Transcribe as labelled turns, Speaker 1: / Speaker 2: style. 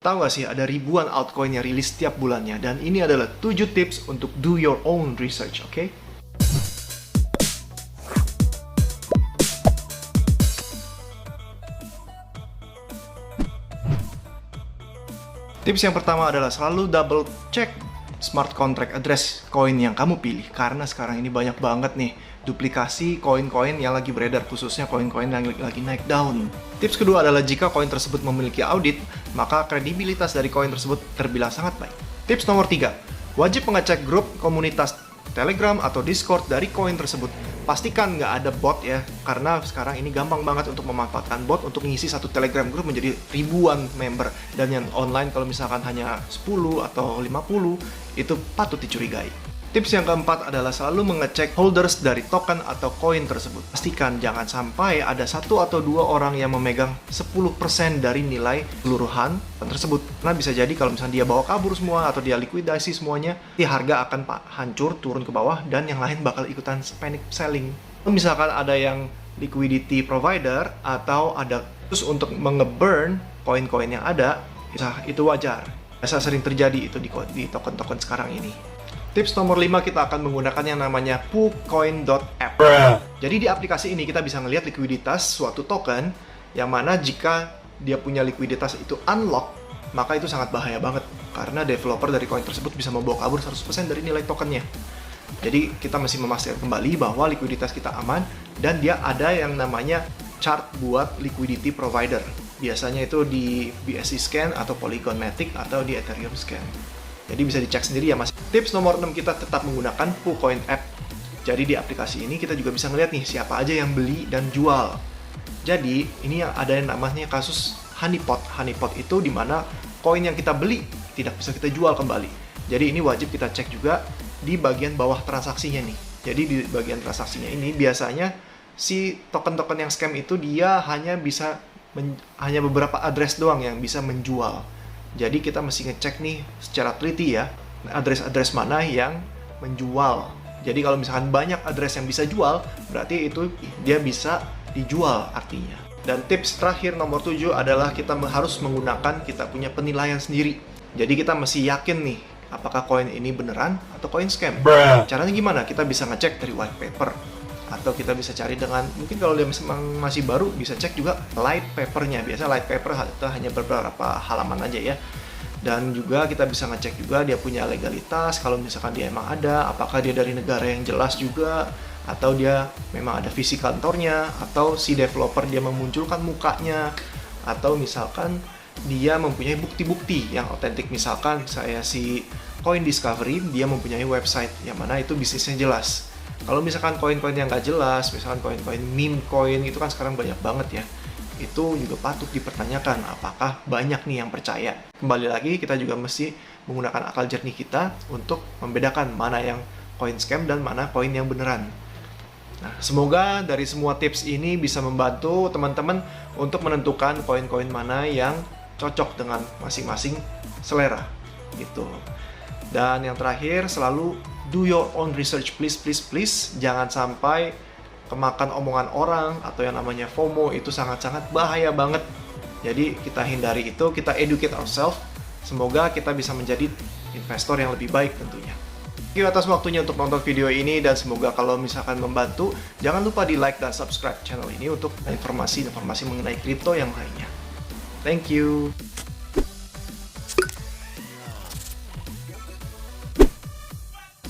Speaker 1: Tahu gak sih, ada ribuan altcoin yang rilis setiap bulannya, dan ini adalah 7 tips untuk do your own research, oke? Tips yang pertama adalah selalu double check smart contract address koin yang kamu pilih, karena sekarang ini banyak banget nih duplikasi koin-koin yang lagi beredar, khususnya koin-koin yang lagi naik daun. Tips kedua adalah jika koin tersebut memiliki audit, maka kredibilitas dari koin tersebut terbilang sangat baik. Tips nomor 3, wajib mengecek grup komunitas Telegram atau Discord dari koin tersebut. Pastikan nggak ada bot ya, karena sekarang ini gampang banget untuk memanfaatkan bot untuk mengisi satu Telegram group menjadi ribuan member. Dan yang online kalau misalkan hanya 10 atau 50, itu patut dicurigai. Tips yang keempat adalah selalu mengecek holders dari token atau koin tersebut. Pastikan jangan sampai ada 1 atau 2 orang yang memegang 10% dari nilai keseluruhan tersebut. Karena bisa jadi kalau misalnya dia bawa kabur semua atau dia likuidasi semuanya, harga akan hancur, turun ke bawah, dan yang lain bakal ikutan panic selling. Misalkan ada yang liquidity provider atau ada terus untuk nge-burn koin-koin yang ada, itu wajar. Biasa sering terjadi itu di token-token sekarang ini. Tips nomor 5, kita akan menggunakan yang namanya PooCoin.app. Jadi di aplikasi ini kita bisa ngelihat likuiditas suatu token, yang mana jika dia punya likuiditas itu unlock, maka itu sangat bahaya banget. Karena developer dari koin tersebut bisa membawa kabur 100% dari nilai tokennya. Jadi kita mesti memastikan kembali bahwa likuiditas kita aman, dan dia ada yang namanya chart buat liquidity provider. Biasanya itu di BSC Scan atau Polygon Matic atau di Ethereum Scan. Jadi bisa dicek sendiri ya mas. Tips nomor 6, kita tetap menggunakan PooCoin app. Jadi di aplikasi ini kita juga bisa ngeliat nih siapa aja yang beli dan jual. Jadi ini yang ada yang namanya kasus honeypot. Honeypot itu dimana koin yang kita beli tidak bisa kita jual kembali. Jadi ini wajib kita cek juga di bagian bawah transaksinya nih. Jadi di bagian transaksinya ini biasanya si token-token yang scam itu dia hanya bisa hanya beberapa address doang yang bisa menjual. Jadi kita mesti ngecek nih secara teliti ya, address-address mana yang menjual. Jadi kalau misalkan banyak address yang bisa jual, berarti itu dia bisa dijual artinya. Dan tips terakhir nomor 7 adalah kita harus menggunakan kita punya penilaian sendiri. Jadi kita mesti yakin nih, apakah koin ini beneran atau koin scam. Caranya gimana? Kita bisa ngecek dari white paper. Atau kita bisa cari dengan, mungkin kalau dia masih baru, bisa cek juga light papernya. Biasa light paper itu hanya beberapa halaman aja ya. Dan juga kita bisa ngecek juga dia punya legalitas, kalau misalkan dia emang ada, apakah dia dari negara yang jelas juga, atau dia memang ada visi kantornya, atau si developer dia memunculkan mukanya, atau misalkan dia mempunyai bukti-bukti yang otentik. Misalkan saya si Coin Discovery, dia mempunyai website yang mana itu bisnisnya jelas. Kalau misalkan koin-koin yang nggak jelas, misalkan koin-koin meme coin, itu kan sekarang banyak banget ya. Itu juga patut dipertanyakan, apakah banyak nih yang percaya. Kembali lagi, kita juga mesti menggunakan akal jernih kita untuk membedakan mana yang koin scam dan mana koin yang beneran. Nah, semoga dari semua tips ini bisa membantu teman-teman untuk menentukan koin-koin mana yang cocok dengan masing-masing selera gitu. Dan yang terakhir, selalu do your own research, please. Jangan sampai kemakan omongan orang atau yang namanya FOMO, itu sangat-sangat bahaya banget. Jadi kita hindari itu, kita educate ourselves. Semoga kita bisa menjadi investor yang lebih baik tentunya. Terima kasih atas waktunya untuk nonton video ini, dan semoga kalau misalkan membantu, jangan lupa di like dan subscribe channel ini untuk informasi-informasi mengenai kripto yang lainnya. Thank you.